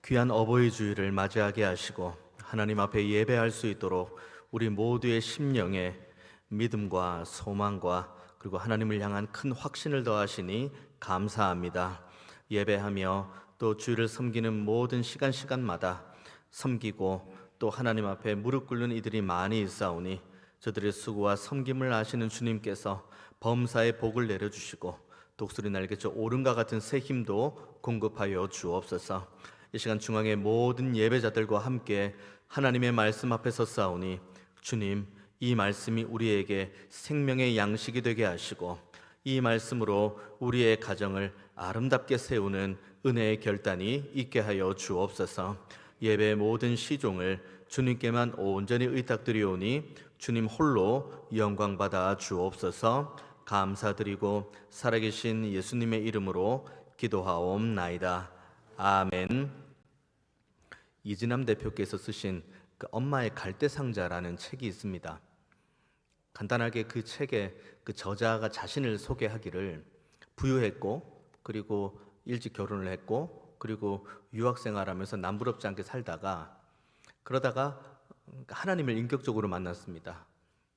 귀한 어버이 주일을 맞이하게 하시고 하나님 앞에 예배할 수 있도록 우리 모두의 심령에 믿음과 소망과 그리고 하나님을 향한 큰 확신을 더하시니 감사합니다. 예배하며 또 주일을 섬기는 모든 시간마다 섬기고 또 하나님 앞에 무릎 꿇는 이들이 많이 있사오니 저들의 수고와 섬김을 아시는 주님께서 범사의 복을 내려주시고 독수리 날개쳐 오름과 같은 새 힘도 공급하여 주옵소서. 이 시간 중앙의 모든 예배자들과 함께 하나님의 말씀 앞에 섰사오니 주님, 이 말씀이 우리에게 생명의 양식이 되게 하시고 이 말씀으로 우리의 가정을 아름답게 세우는 은혜의 결단이 있게 하여 주옵소서. 예배의 모든 시종을 주님께만 온전히 의탁드리오니 주님 홀로 영광 받아 주옵소서. 감사드리고 살아계신 예수님의 이름으로 기도하옵나이다. 아멘. 이진남 대표께서 쓰신 그 엄마의 갈대상자라는 책이 있습니다. 간단하게 그 책에 그 저자가 자신을 소개하기를 부유했고 그리고 일찍 결혼을 했고 그리고 유학생활하면서 남부럽지 않게 살다가 그러다가 하나님을 인격적으로 만났습니다.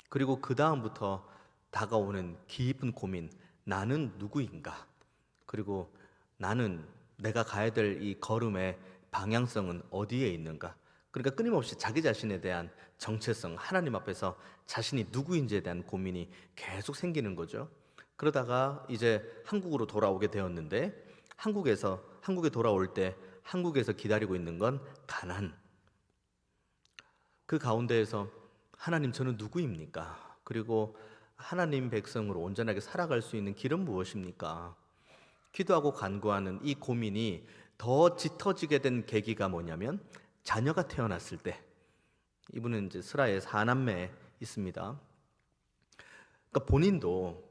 그리고 그 다음부터 다가오는 깊은 고민, 나는 누구인가? 그리고 나는 내가 가야 될 이 걸음의 방향성은 어디에 있는가? 그러니까 끊임없이 자기 자신에 대한 정체성, 하나님 앞에서 자신이 누구인지에 대한 고민이 계속 생기는 거죠. 그러다가 이제 한국으로 돌아오게 되었는데 한국에 돌아올 때 한국에서 기다리고 있는 건 가난. 그 가운데에서 하나님, 저는 누구입니까? 그리고 하나님 백성으로 온전하게 살아갈 수 있는 길은 무엇입니까? 기도하고 간구하는 이 고민이 더 짙어지게 된 계기가 뭐냐면 자녀가 태어났을 때, 이분은 이제 스라의 4남매에 있습니다. 그러니까 본인도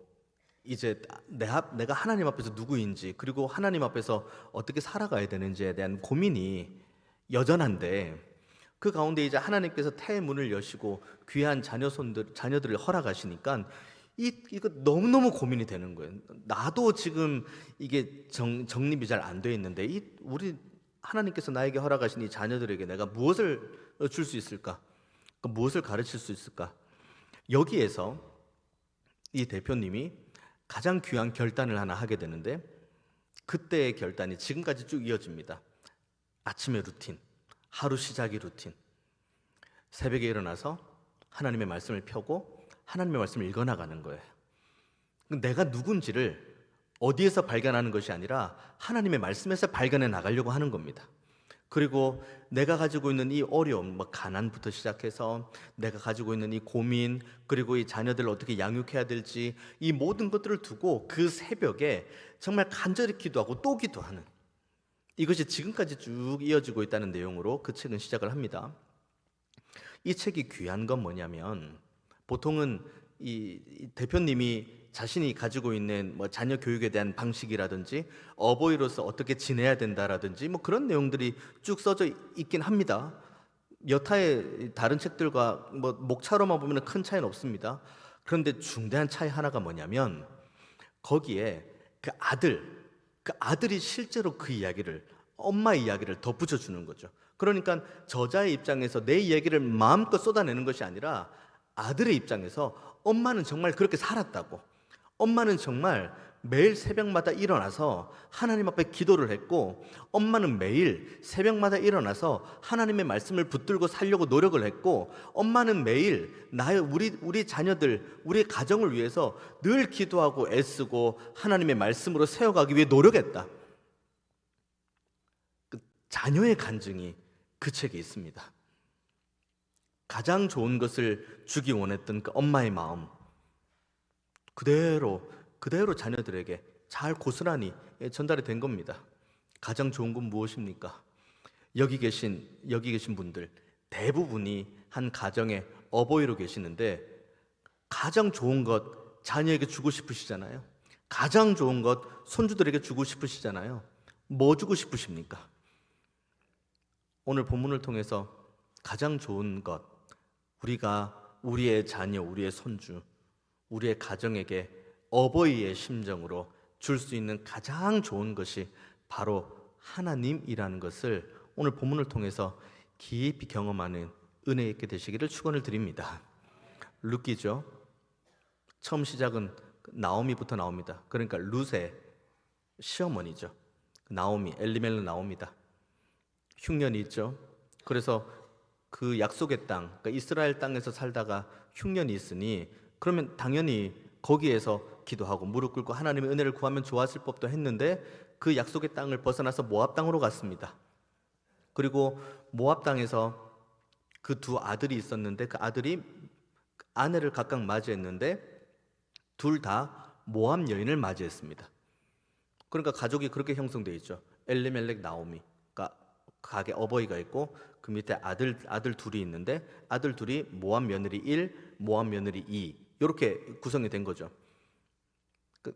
이제 내가 하나님 앞에서 누구인지 그리고 하나님 앞에서 어떻게 살아가야 되는지에 대한 고민이 여전한데 그 가운데 이제 하나님께서 태문을 여시고 귀한 자녀들을 허락하시니까 이거 너무너무 고민이 되는 거예요. 나도 지금 이게 정립이 잘 안 돼 있는데 우리 하나님께서 나에게 허락하신 이 자녀들에게 내가 무엇을 줄 수 있을까? 무엇을 가르칠 수 있을까? 여기에서 이 대표님이 가장 귀한 결단을 하나 하게 되는데 그때의 결단이 지금까지 쭉 이어집니다. 아침의 루틴, 하루 시작의 루틴. 새벽에 일어나서 하나님의 말씀을 펴고 하나님의 말씀을 읽어나가는 거예요. 내가 누군지를 어디에서 발견하는 것이 아니라 하나님의 말씀에서 발견해 나가려고 하는 겁니다. 그리고 내가 가지고 있는 이 어려움, 가난부터 시작해서 내가 가지고 있는 이 고민, 그리고 이 자녀들을 어떻게 양육해야 될지 이 모든 것들을 두고 그 새벽에 정말 간절히 기도하고 또 기도하는, 이것이 지금까지 쭉 이어지고 있다는 내용으로 그 책은 시작을 합니다. 이 책이 귀한 건 뭐냐면 보통은 이 대표님이 자신이 가지고 있는 자녀 교육에 대한 방식이라든지 어버이로서 어떻게 지내야 된다라든지 그런 내용들이 쭉 써져 있긴 합니다. 여타의 다른 책들과 목차로만 보면 큰 차이는 없습니다. 그런데 중대한 차이 하나가 뭐냐면 거기에 그 아들이 실제로 그 이야기를, 엄마 이야기를 덧붙여 주는 거죠. 그러니까 저자의 입장에서 내 이야기를 마음껏 쏟아내는 것이 아니라 아들의 입장에서 엄마는 정말 그렇게 살았다고, 엄마는 정말 매일 새벽마다 일어나서 하나님 앞에 기도를 했고 엄마는 매일 새벽마다 일어나서 하나님의 말씀을 붙들고 살려고 노력을 했고 엄마는 매일 우리 자녀들, 우리 가정을 위해서 늘 기도하고 애쓰고 하나님의 말씀으로 세워가기 위해 노력했다. 그 자녀의 간증이 그 책에 있습니다. 가장 좋은 것을 주기 원했던 그 엄마의 마음 그대로 자녀들에게 잘 고스란히 전달이 된 겁니다. 가장 좋은 건 무엇입니까? 여기 계신 분들 대부분이 한 가정의 어버이로 계시는데 가장 좋은 것 자녀에게 주고 싶으시잖아요. 가장 좋은 것 손주들에게 주고 싶으시잖아요. 뭐 주고 싶으십니까? 오늘 본문을 통해서 가장 좋은 것, 우리가 우리의 자녀, 우리의 손주, 우리의 가정에게 어버이의 심정으로 줄 수 있는 가장 좋은 것이 바로 하나님이라는 것을 오늘 본문을 통해서 깊이 경험하는 은혜 있게 되시기를 축원을 드립니다. 룻기죠. 처음 시작은 나오미부터 나옵니다. 그러니까 룻의 시어머니죠. 나오미, 엘리멜렉 나옵니다. 흉년이 있죠. 그래서 그 약속의 땅, 그러니까 이스라엘 땅에서 살다가 흉년이 있으니 그러면 당연히 거기에서 기도하고 무릎 꿇고 하나님의 은혜를 구하면 좋았을 법도 했는데 그 약속의 땅을 벗어나서 모압 땅으로 갔습니다. 그리고 모압 땅에서 그 두 아들이 있었는데 그 아들이 아내를 각각 맞이했는데 둘 다 모압 여인을 맞이했습니다. 그러니까 가족이 그렇게 형성되어 있죠. 엘리멜렉 나오미, 그러니까 가게 어버이가 있고 그 밑에 아들 둘이 있는데 아들 둘이 모압 며느리 1, 모압 며느리 2 이렇게 구성이 된 거죠.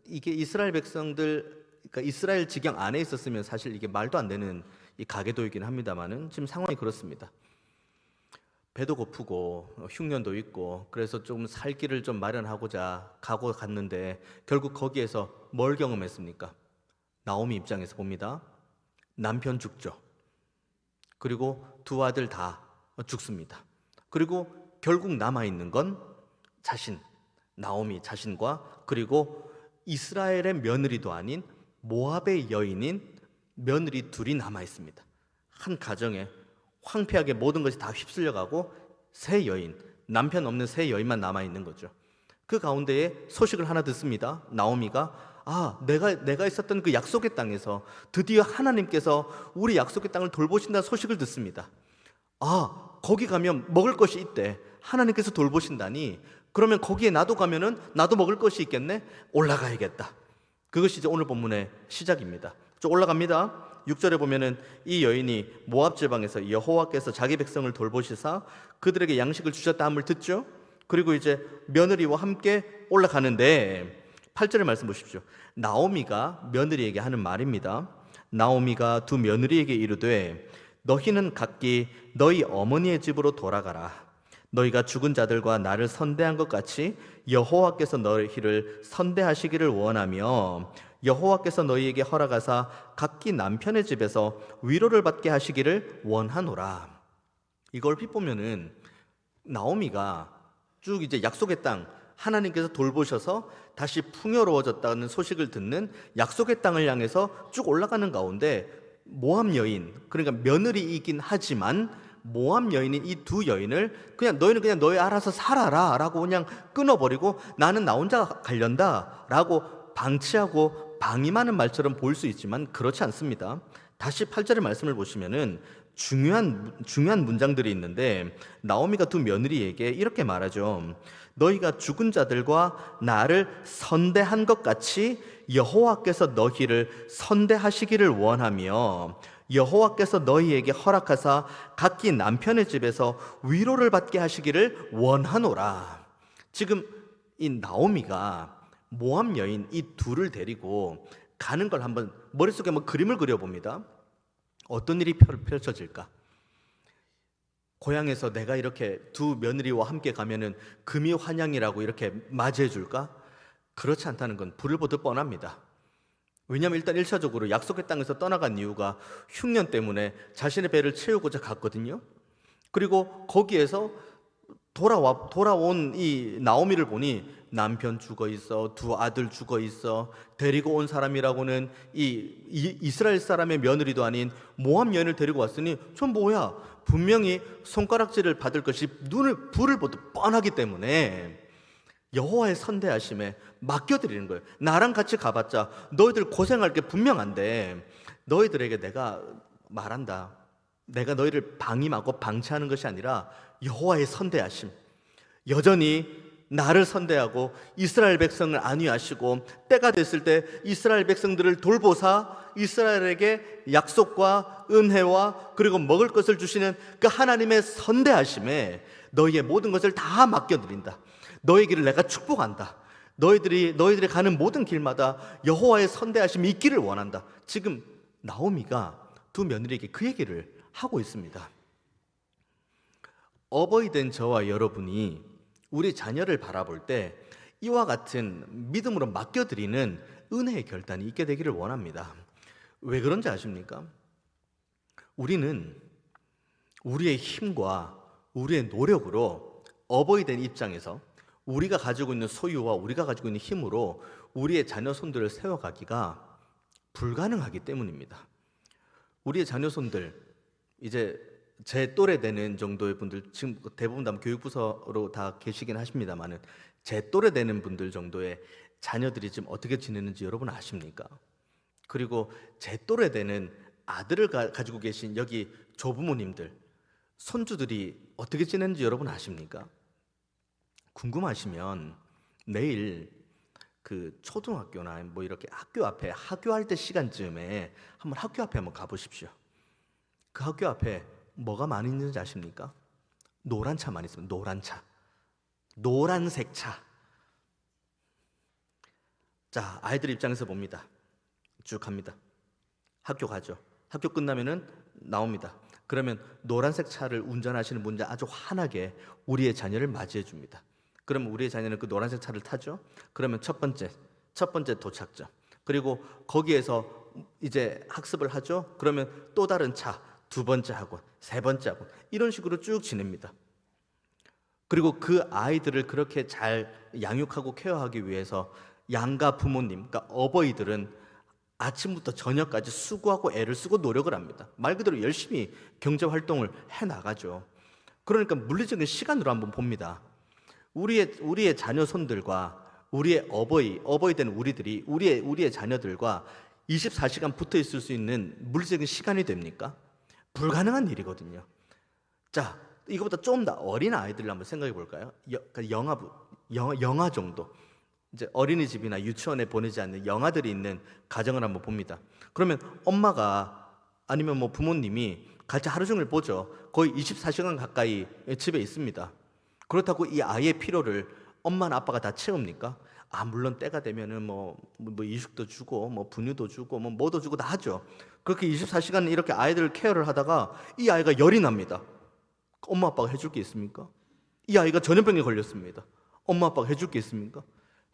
이게 이스라엘 백성들, 그러니까 이스라엘 지경 안에 있었으면 사실 이게 말도 안 되는 이 가계도이긴 합니다만은 지금 상황이 그렇습니다. 배도 고프고 흉년도 있고 그래서 좀 살 길을 좀 마련하고자 가고 갔는데 결국 거기에서 뭘 경험했습니까? 나오미 입장에서 봅니다. 남편 죽죠. 그리고 두 아들 다 죽습니다. 그리고 결국 남아있는 건 자신, 나오미 자신과 그리고 이스라엘의 며느리도 아닌 모압의 여인인 며느리 둘이 남아있습니다. 한 가정에 황폐하게 모든 것이 다 휩쓸려가고 새 여인, 남편 없는 새 여인만 남아있는 거죠. 그 가운데에 소식을 하나 듣습니다. 나오미가 내가 있었던 그 약속의 땅에서 드디어 하나님께서 우리 약속의 땅을 돌보신다는 소식을 듣습니다. 거기 가면 먹을 것이 있대. 하나님께서 돌보신다니 그러면 거기에 나도 가면은 나도 먹을 것이 있겠네. 올라가야겠다. 그것이 이제 오늘 본문의 시작입니다. 좀 올라갑니다. 6절에 보면은 이 여인이 모압 지방에서 여호와께서 자기 백성을 돌보시사 그들에게 양식을 주셨다 함을 듣죠. 그리고 이제 며느리와 함께 올라가는데 8절의 말씀 보십시오. 나오미가 며느리에게 하는 말입니다. 나오미가 두 며느리에게 이르되 너희는 각기 너희 어머니의 집으로 돌아가라. 너희가 죽은 자들과 나를 선대한 것 같이 여호와께서 너희를 선대하시기를 원하며 여호와께서 너희에게 허락하사 각기 남편의 집에서 위로를 받게 하시기를 원하노라. 이걸 빗보면은 나오미가 쭉 이제 약속의 땅 하나님께서 돌보셔서 다시 풍요로워졌다는 소식을 듣는 약속의 땅을 향해서 쭉 올라가는 가운데 모압 여인, 그러니까 며느리이긴 하지만 모압 여인인 이 두 여인을 너희는 그냥 너희 알아서 살아라 라고 그냥 끊어버리고 나는 나 혼자 가련다 라고 방치하고 방임하는 말처럼 보일 수 있지만 그렇지 않습니다. 다시 8절의 말씀을 보시면은 중요한 문장들이 있는데 나오미가 두 며느리에게 이렇게 말하죠. 너희가 죽은 자들과 나를 선대한 것 같이 여호와께서 너희를 선대하시기를 원하며 여호와께서 너희에게 허락하사 각기 남편의 집에서 위로를 받게 하시기를 원하노라. 지금 이 나오미가 모압 여인 이 둘을 데리고 가는 걸 한번 머릿속에 한번 그림을 그려봅니다. 어떤 일이 펼쳐질까? 고향에서 내가 이렇게 두 며느리와 함께 가면은 금이 환영이라고 이렇게 맞이해 줄까? 그렇지 않다는 건 불을 보듯 뻔합니다. 왜냐하면 일단 1차적으로 약속의 땅에서 떠나간 이유가 흉년 때문에 자신의 배를 채우고자 갔거든요. 그리고 거기에서 돌아온 이 나오미를 보니 남편 죽어 있어, 두 아들 죽어 있어, 데리고 온 사람이라고는 이스라엘 사람의 며느리도 아닌 모압 여인을 데리고 왔으니 전 뭐야? 분명히 손가락질을 받을 것이 불을 보듯 뻔하기 때문에 여호와의 선대하심에 맡겨드리는 거예요. 나랑 같이 가봤자 너희들 고생할 게 분명한데 너희들에게 내가 말한다. 내가 너희를 방임하고 방치하는 것이 아니라 여호와의 선대하심, 여전히 나를 선대하고 이스라엘 백성을 안위하시고 때가 됐을 때 이스라엘 백성들을 돌보사 이스라엘에게 약속과 은혜와 그리고 먹을 것을 주시는 그 하나님의 선대하심에 너희의 모든 것을 다 맡겨드린다. 너희 길을 내가 축복한다. 너희들이 가는 모든 길마다 여호와의 선대하심이 있기를 원한다. 지금 나오미가 두 며느리에게 그 얘기를 하고 있습니다. 어버이 된 저와 여러분이 우리 자녀를 바라볼 때 이와 같은 믿음으로 맡겨드리는 은혜의 결단이 있게 되기를 원합니다. 왜 그런지 아십니까? 우리는 우리의 힘과 우리의 노력으로 어버이 된 입장에서 우리가 가지고 있는 소유와 우리가 가지고 있는 힘으로 우리의 자녀 손들을 세워가기가 불가능하기 때문입니다. 우리의 자녀 손들, 이제 제 또래 되는 정도의 분들, 지금 대부분 다 교육부서로 다 계시긴 하십니다만은 제 또래 되는 분들 정도의 자녀들이 지금 어떻게 지내는지 여러분 아십니까? 그리고 제 또래 되는 아들을 가지고 계신 여기 조부모님들, 손주들이 어떻게 지내는지 여러분 아십니까? 궁금하시면 내일 그 초등학교나 뭐 이렇게 학교 앞에 학교할 때 시간쯤에 한번 학교 앞에 한번 가보십시오. 그 학교 앞에 뭐가 많이 있는지 아십니까? 노란 차 많이 있습니다. 노란 차, 노란색 차. 자, 아이들 입장에서 봅니다. 쭉 갑니다. 학교 가죠. 학교 끝나면은 나옵니다. 그러면 노란색 차를 운전하시는 분이 아주 환하게 우리의 자녀를 맞이해 줍니다. 그러면 우리의 자녀는 그 노란색 차를 타죠. 그러면 첫 번째 도착점. 그리고 거기에서 이제 학습을 하죠. 그러면 또 다른 차, 두 번째 학원, 세 번째 학원, 이런 식으로 쭉 지냅니다. 그리고 그 아이들을 그렇게 잘 양육하고 케어하기 위해서 양가 부모님, 그러니까 어버이들은 아침부터 저녁까지 수고하고 애를 쓰고 노력을 합니다. 말 그대로 열심히 경제 활동을 해 나가죠. 그러니까 물리적인 시간으로 한번 봅니다. 우리의 자녀 손들과 우리의 어버이 된 우리들이 우리의 자녀들과 24시간 붙어 있을 수 있는 물리적인 시간이 됩니까? 불가능한 일이거든요. 자, 이거보다 좀 더 어린 아이들을 한번 생각해 볼까요? 영아 정도. 이제 어린이집이나 유치원에 보내지 않는 영아들이 있는 가정을 한번 봅니다. 그러면 엄마가 아니면 뭐 부모님이 같이 하루 종일 보죠. 거의 24시간 가까이 집에 있습니다. 그렇다고 이 아이의 필요를 엄마나 아빠가 다 채웁니까? 물론 때가 되면은 뭐 이식도 주고 뭐 분유도 주고 뭐도 주고 다 하죠. 그렇게 24시간 이렇게 아이들 케어를 하다가 이 아이가 열이 납니다. 엄마 아빠가 해줄 게 있습니까? 이 아이가 전염병에 걸렸습니다. 엄마 아빠가 해줄 게 있습니까?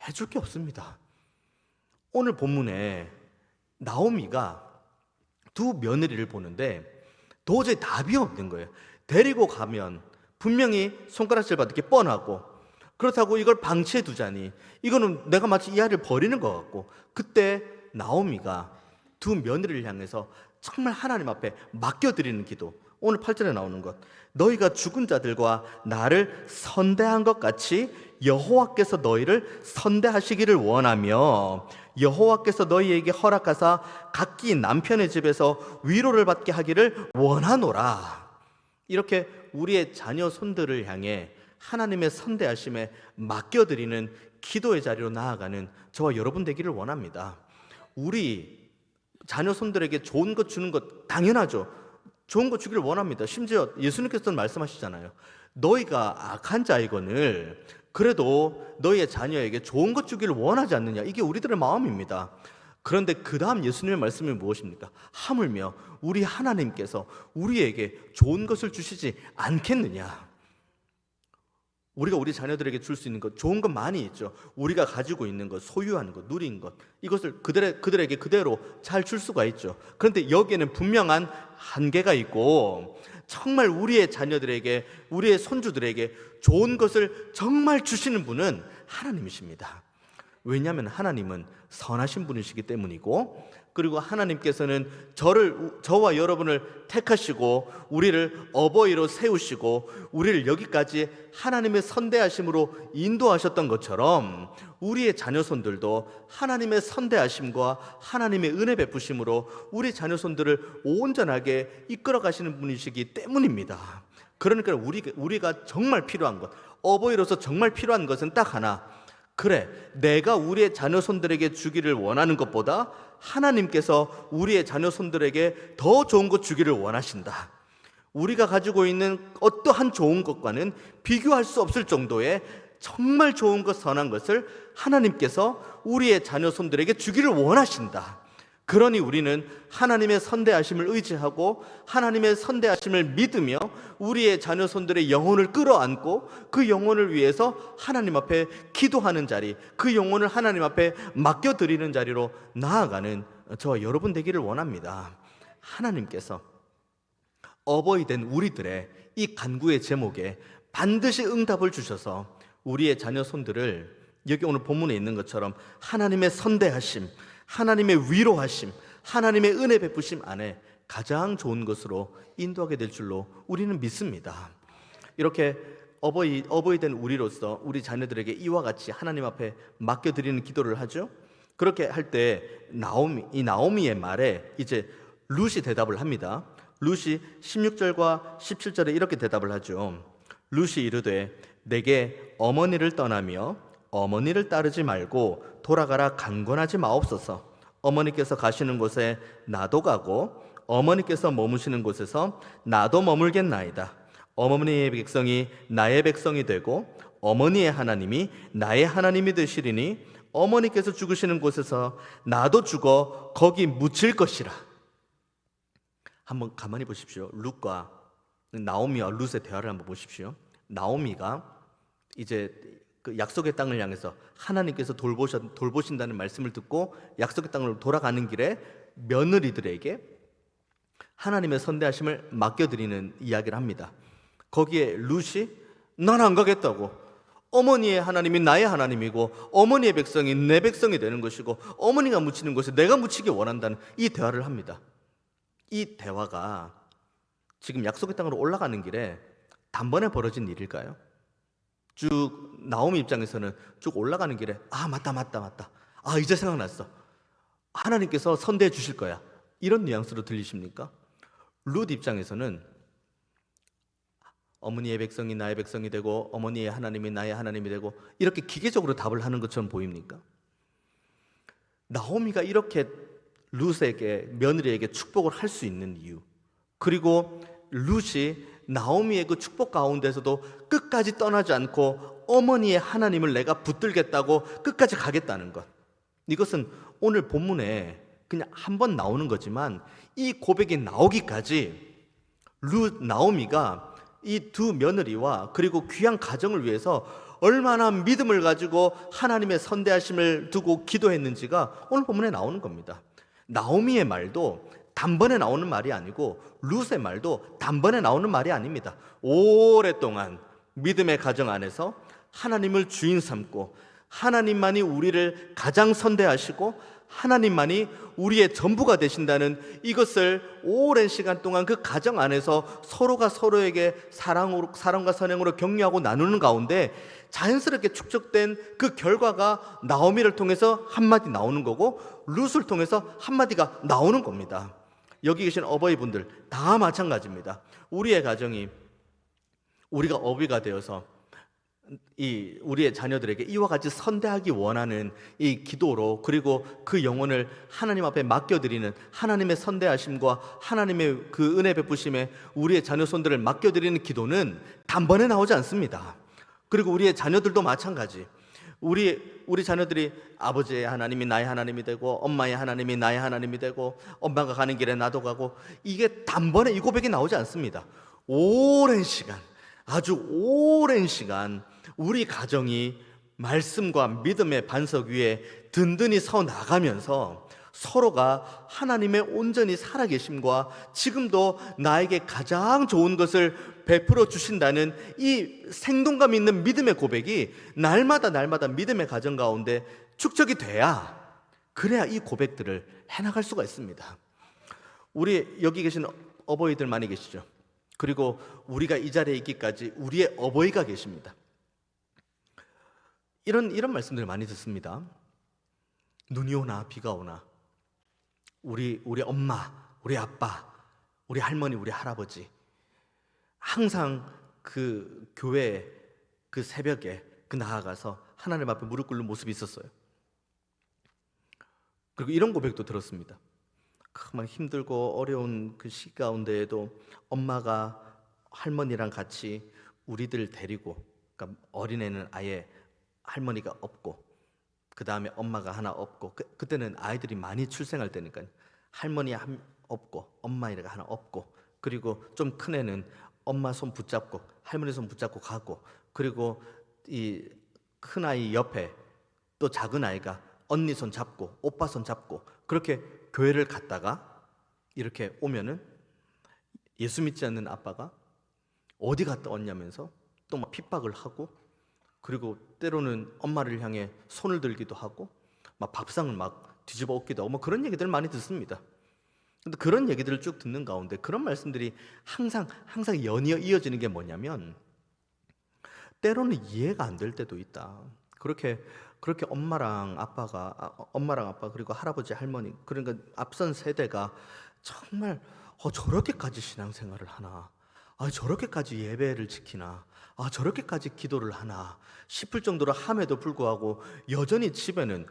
해줄 게 없습니다. 오늘 본문에 나오미가 두 며느리를 보는데 도저히 답이 없는 거예요. 데리고 가면 분명히 손가락질 받을 게 뻔하고, 그렇다고 이걸 방치해 두자니 이거는 내가 마치 이 아이를 버리는 것 같고, 그때 나오미가 두 며느리를 향해서 정말 하나님 앞에 맡겨드리는 기도, 오늘 8절에 나오는 것, 너희가 죽은 자들과 나를 선대한 것 같이 여호와께서 너희를 선대하시기를 원하며 여호와께서 너희에게 허락하사 각기 남편의 집에서 위로를 받게 하기를 원하노라. 이렇게 우리의 자녀 손들을 향해 하나님의 선대하심에 맡겨드리는 기도의 자리로 나아가는 저와 여러분 되기를 원합니다. 우리 자녀 손들에게 좋은 것 주는 것 당연하죠. 좋은 것 주기를 원합니다. 심지어 예수님께서는 말씀하시잖아요. 너희가 악한 자이거늘 그래도 너희의 자녀에게 좋은 것 주기를 원하지 않느냐. 이게 우리들의 마음입니다. 그런데 그 다음 예수님의 말씀이 무엇입니까? 하물며 우리 하나님께서 우리에게 좋은 것을 주시지 않겠느냐. 우리가 우리 자녀들에게 줄 수 있는 것, 좋은 것 많이 있죠. 우리가 가지고 있는 것, 소유하는 것, 누린 것, 이것을 그들에게 그대로 잘 줄 수가 있죠. 그런데 여기에는 분명한 한계가 있고, 정말 우리의 자녀들에게, 우리의 손주들에게 좋은 것을 정말 주시는 분은 하나님이십니다. 왜냐하면 하나님은 선하신 분이시기 때문이고, 그리고 하나님께서는 저와 여러분을 택하시고 우리를 어버이로 세우시고 우리를 여기까지 하나님의 선대하심으로 인도하셨던 것처럼 우리의 자녀손들도 하나님의 선대하심과 하나님의 은혜 베푸심으로 우리 자녀손들을 온전하게 이끌어 가시는 분이시기 때문입니다. 그러니까 우리가 정말 필요한 것, 어버이로서 정말 필요한 것은 딱 하나, 그래, 내가 우리의 자녀손들에게 주기를 원하는 것보다 하나님께서 우리의 자녀손들에게 더 좋은 것 주기를 원하신다. 우리가 가지고 있는 어떠한 좋은 것과는 비교할 수 없을 정도의 정말 좋은 것, 선한 것을 하나님께서 우리의 자녀손들에게 주기를 원하신다. 그러니 우리는 하나님의 선대하심을 의지하고 하나님의 선대하심을 믿으며 우리의 자녀손들의 영혼을 끌어안고 그 영혼을 위해서 하나님 앞에 기도하는 자리, 그 영혼을 하나님 앞에 맡겨드리는 자리로 나아가는 저와 여러분 되기를 원합니다. 하나님께서 어버이 된 우리들의 이 간구의 제목에 반드시 응답을 주셔서 우리의 자녀 손들을 여기 오늘 본문에 있는 것처럼 하나님의 선대하심, 하나님의 위로하심, 하나님의 은혜 베푸심 안에 가장 좋은 것으로 인도하게 될 줄로 우리는 믿습니다. 이렇게 어버이 된 우리로서 우리 자녀들에게 이와 같이 하나님 앞에 맡겨드리는 기도를 하죠. 그렇게 할 때 나오미의 말에 이제 룻이 대답을 합니다. 룻이 16절과 17절에 이렇게 대답을 하죠. 룻이 이르되 내게 어머니를 떠나며 어머니를 따르지 말고 돌아가라 강권하지 마옵소서. 어머니께서 가시는 곳에 나도 가고 어머니께서 머무시는 곳에서 나도 머물겠나이다. 어머니의 백성이 나의 백성이 되고 어머니의 하나님이 나의 하나님이 되시리니 어머니께서 죽으시는 곳에서 나도 죽어 거기 묻힐 것이라. 한번 가만히 보십시오. 룻과 나오미와 룻의 대화를 한번 보십시오. 나오미가 이제 그 약속의 땅을 향해서 하나님께서 돌보신다는 말씀을 듣고 약속의 땅으로 돌아가는 길에 며느리들에게 하나님의 선대하심을 맡겨드리는 이야기를 합니다. 거기에 룻이 난 안 가겠다고, 어머니의 하나님이 나의 하나님이고 어머니의 백성이 내 백성이 되는 것이고 어머니가 묻히는 곳에 내가 묻히기 원한다는 이 대화를 합니다. 이 대화가 지금 약속의 땅으로 올라가는 길에 단번에 벌어진 일일까요? 쭉 나오미 입장에서는 쭉 올라가는 길에 맞다. 이제 생각났어. 하나님께서 선대해 주실 거야. 이런 뉘앙스로 들리십니까? 룻 입장에서는 어머니의 백성이 나의 백성이 되고 어머니의 하나님이 나의 하나님이 되고 이렇게 기계적으로 답을 하는 것처럼 보입니까? 나오미가 이렇게 룻에게, 며느리에게 축복을 할 수 있는 이유, 그리고 룻이 나오미의 그 축복 가운데서도 끝까지 떠나지 않고 어머니의 하나님을 내가 붙들겠다고 끝까지 가겠다는 것, 이것은 오늘 본문에 그냥 한 번 나오는 거지만 이 고백이 나오기까지 나오미가 이 두 며느리와 그리고 귀한 가정을 위해서 얼마나 믿음을 가지고 하나님의 선대하심을 두고 기도했는지가 오늘 본문에 나오는 겁니다. 나오미의 말도 단번에 나오는 말이 아니고 룻의 말도 단번에 나오는 말이 아닙니다. 오랫동안 믿음의 가정 안에서 하나님을 주인 삼고 하나님만이 우리를 가장 선대하시고 하나님만이 우리의 전부가 되신다는 이것을 오랜 시간 동안 그 가정 안에서 서로가 서로에게 사랑과 선행으로 격려하고 나누는 가운데 자연스럽게 축적된 그 결과가 나오미를 통해서 한마디 나오는 거고 룻을 통해서 한마디가 나오는 겁니다. 여기 계신 어버이분들 다 마찬가지입니다. 우리의 가정이 우리가 어비가 되어서 우리의 자녀들에게 이와 같이 선대하기 원하는 이 기도로, 그리고 그 영혼을 하나님 앞에 맡겨드리는 하나님의 선대하심과 하나님의 그 은혜 베푸심에 우리의 자녀 손들을 맡겨드리는 기도는 단번에 나오지 않습니다. 그리고 우리의 자녀들도 마찬가지. 우리 자녀들이 아버지의 하나님이 나의 하나님이 되고 엄마의 하나님이 나의 하나님이 되고 엄마가 가는 길에 나도 가고, 이게 단번에 이 고백이 나오지 않습니다. 오랜 시간, 아주 오랜 시간 우리 가정이 말씀과 믿음의 반석 위에 든든히 서 나가면서 서로가 하나님의 온전히 살아계심과 지금도 나에게 가장 좋은 것을 베풀어 주신다는 이 생동감 있는 믿음의 고백이 날마다 믿음의 가정 가운데 축적이 그래야 이 고백들을 해나갈 수가 있습니다. 우리 여기 계신 어버이들 많이 계시죠? 그리고 우리가 이 자리에 있기까지 우리의 어버이가 계십니다. 이런 말씀들을 많이 듣습니다. 눈이 오나 비가 오나 우리 엄마, 우리 아빠, 우리 할머니, 우리 할아버지 항상 그 교회 그 새벽에 나아가서 하나님 앞에 무릎 꿇는 모습이 있었어요. 그리고 이런 고백도 들었습니다. 막 힘들고 어려운 그 시기 가운데에도 엄마가 할머니랑 같이 우리들 데리고, 그러니까 어린애는 아예 할머니가 없고 그 다음에 엄마가 하나 없고, 그때는 아이들이 많이 출생할 때니까요. 할머니 없고 엄마가 하나 없고, 그리고 좀 큰 애는 엄마 손 붙잡고 할머니 손 붙잡고 가고, 그리고 이 큰 아이 옆에 또 작은 아이가 언니 손 잡고 오빠 손 잡고 그렇게 교회를 갔다가 이렇게 오면은 예수 믿지 않는 아빠가 어디 갔다 왔냐면서 또 막 핍박을 하고, 그리고 때로는 엄마를 향해 손을 들기도 하고 막 밥상을 막 뒤집어 엎기도 하고 뭐 그런 얘기들 많이 듣습니다. 근데 그런 얘기들을 쭉 듣는 가운데 그런 말씀들이 항상 연이어 이어지는 게 뭐냐면, 때로는 이해가 안 될 때도 있다. 그렇게 엄마랑 아빠 그리고 할아버지 할머니, 그러니까 앞선 세대가 정말 저렇게까지 신앙생활을 하나, 저렇게까지 예배를 지키나, 저렇게까지 기도를 하나 싶을 정도로 함에도 불구하고 여전히 집에는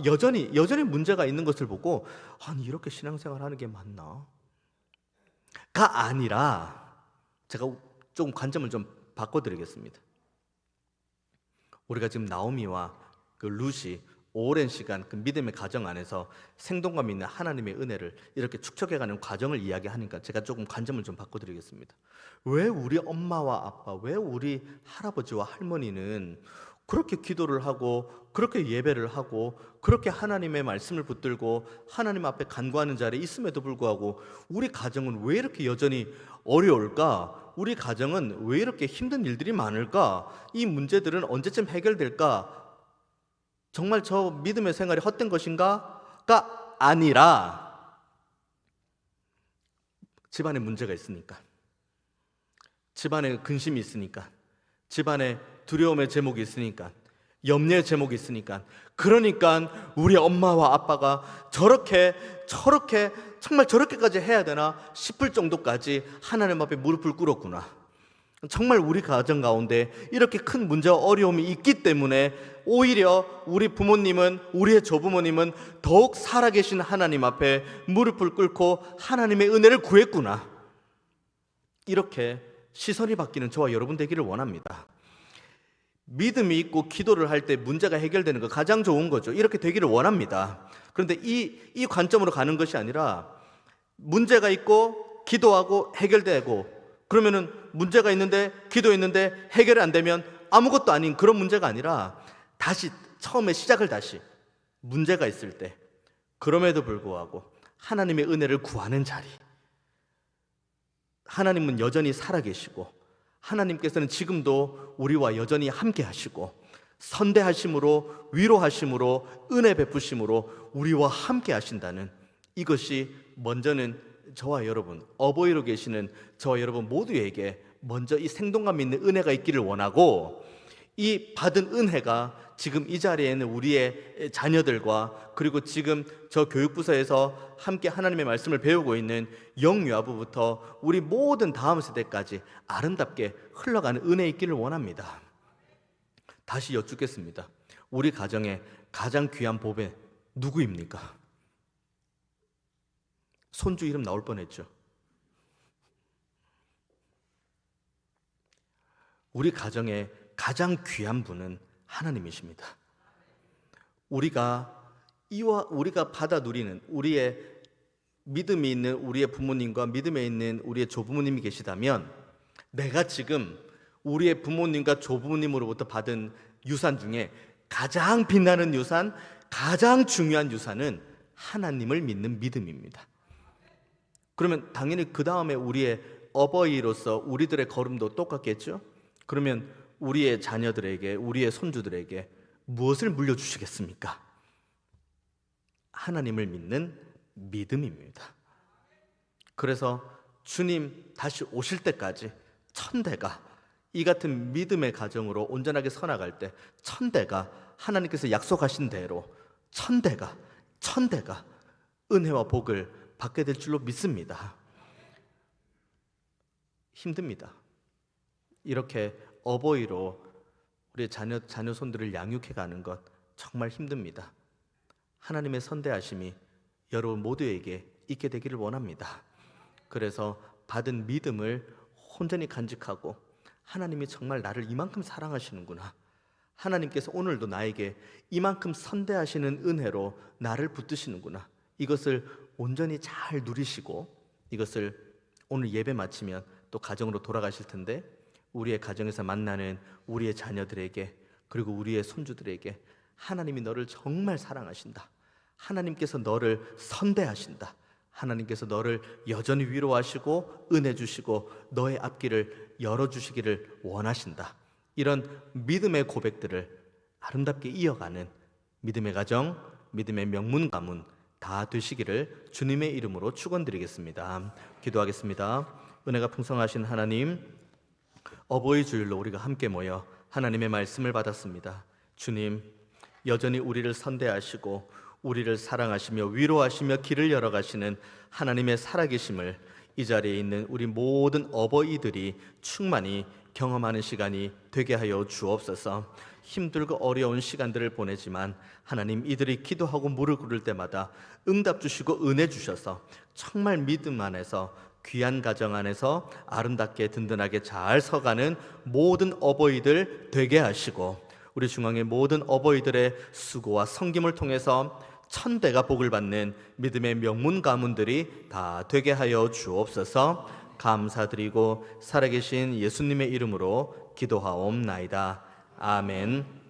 여전히 문제가 있는 것을 보고, 아니 이렇게 신앙생활 하는 게 맞나? 가 아니라, 제가 조금 관점을 좀 바꿔드리겠습니다. 우리가 지금 나오미와 그 룻이 오랜 시간 그 믿음의 가정 안에서 생동감 있는 하나님의 은혜를 이렇게 축적해가는 과정을 이야기하니까 제가 조금 관점을 좀 바꿔드리겠습니다. 왜 우리 엄마와 아빠, 왜 우리 할아버지와 할머니는 그렇게 기도를 하고 그렇게 예배를 하고 그렇게 하나님의 말씀을 붙들고 하나님 앞에 간구하는 자리에 있음에도 불구하고 우리 가정은 왜 이렇게 여전히 어려울까? 우리 가정은 왜 이렇게 힘든 일들이 많을까? 이 문제들은 언제쯤 해결될까? 정말 저 믿음의 생활이 헛된 것인가?가 아니라, 집안에 문제가 있으니까, 집안에 근심이 있으니까, 집안에 두려움의 제목이 있으니까, 염려의 제목이 있으니까, 그러니까 우리 엄마와 아빠가 저렇게 정말 저렇게까지 해야 되나 싶을 정도까지 하나님 앞에 무릎을 꿇었구나. 정말 우리 가정 가운데 이렇게 큰 문제와 어려움이 있기 때문에 오히려 우리 부모님은, 우리의 조부모님은 더욱 살아계신 하나님 앞에 무릎을 꿇고 하나님의 은혜를 구했구나. 이렇게 시선이 바뀌는 저와 여러분 되기를 원합니다. 믿음이 있고 기도를 할 때 문제가 해결되는 거 가장 좋은 거죠. 이렇게 되기를 원합니다. 그런데 이 관점으로 가는 것이 아니라, 문제가 있고 기도하고 해결되고, 그러면은 문제가 있는데 기도했는데 해결이 안 되면 아무것도 아닌 그런 문제가 아니라, 다시 처음에 시작을 다시, 문제가 있을 때 그럼에도 불구하고 하나님의 은혜를 구하는 자리. 하나님은 여전히 살아계시고 하나님께서는 지금도 우리와 여전히 함께 하시고 선대하심으로, 위로하심으로, 은혜 베푸심으로 우리와 함께 하신다는, 이것이 먼저는 저와 여러분, 어버이로 계시는 저와 여러분 모두에게 먼저 이 생동감 있는 은혜가 있기를 원하고, 이 받은 은혜가 지금 이 자리에 있는 우리의 자녀들과, 그리고 지금 저 교육부서에서 함께 하나님의 말씀을 배우고 있는 영유아부부터 우리 모든 다음 세대까지 아름답게 흘러가는 은혜 있기를 원합니다. 다시 여쭙겠습니다. 우리 가정의 가장 귀한 보배 누구입니까? 손주 이름 나올 뻔했죠. 우리 가정의 가장 귀한 분은 하나님이십니다. 우리가 받아 누리는, 우리의 믿음이 있는 우리의 부모님과 믿음에 있는 우리의 조부모님이 계시다면, 내가 지금 우리의 부모님과 조부모님으로부터 받은 유산 중에 가장 빛나는 유산, 가장 중요한 유산은 하나님을 믿는 믿음입니다. 그러면 당연히 그 다음에 우리의 어버이로서 우리들의 걸음도 똑같겠죠? 그러면 우리의 자녀들에게, 우리의 손주들에게 무엇을 물려주시겠습니까? 하나님을 믿는 믿음입니다. 그래서 주님 다시 오실 때까지 천대가, 이 같은 믿음의 가정으로 온전하게 서나갈 때 천대가, 하나님께서 약속하신 대로 천대가 은혜와 복을 받게 될 줄로 믿습니다. 힘듭니다. 이렇게 어버이로 우리의 자녀손들을 양육해가는 것 정말 힘듭니다. 하나님의 선대하심이 여러분 모두에게 있게 되기를 원합니다. 그래서 받은 믿음을 온전히 간직하고, 하나님이 정말 나를 이만큼 사랑하시는구나, 하나님께서 오늘도 나에게 이만큼 선대하시는 은혜로 나를 붙드시는구나, 이것을 온전히 잘 누리시고, 이것을 오늘 예배 마치면 또 가정으로 돌아가실 텐데, 우리의 가정에서 만나는 우리의 자녀들에게, 그리고 우리의 손주들에게 하나님이 너를 정말 사랑하신다, 하나님께서 너를 선대하신다, 하나님께서 너를 여전히 위로하시고 은혜 주시고 너의 앞길을 열어주시기를 원하신다. 이런 믿음의 고백들을 아름답게 이어가는 믿음의 가정, 믿음의 명문 가문 다 되시기를 주님의 이름으로 축원드리겠습니다. 기도하겠습니다. 은혜가 풍성하신 하나님, 어버이 주일로 우리가 함께 모여 하나님의 말씀을 받았습니다. 주님, 여전히 우리를 선대하시고 우리를 사랑하시며 위로하시며 길을 열어가시는 하나님의 살아계심을 이 자리에 있는 우리 모든 어버이들이 충만히 경험하는 시간이 되게 하여 주옵소서. 힘들고 어려운 시간들을 보내지만 하나님, 이들이 기도하고 무릎 꿇을 때마다 응답 주시고 은혜 주셔서 정말 믿음 안에서 귀한 가정 안에서 아름답게 든든하게 잘 서가는 모든 어버이들 되게 하시고, 우리 중앙의 모든 어버이들의 수고와 섬김을 통해서 천대가 복을 받는 믿음의 명문 가문들이 다 되게 하여 주옵소서. 감사드리고 살아계신 예수님의 이름으로 기도하옵나이다. 아멘.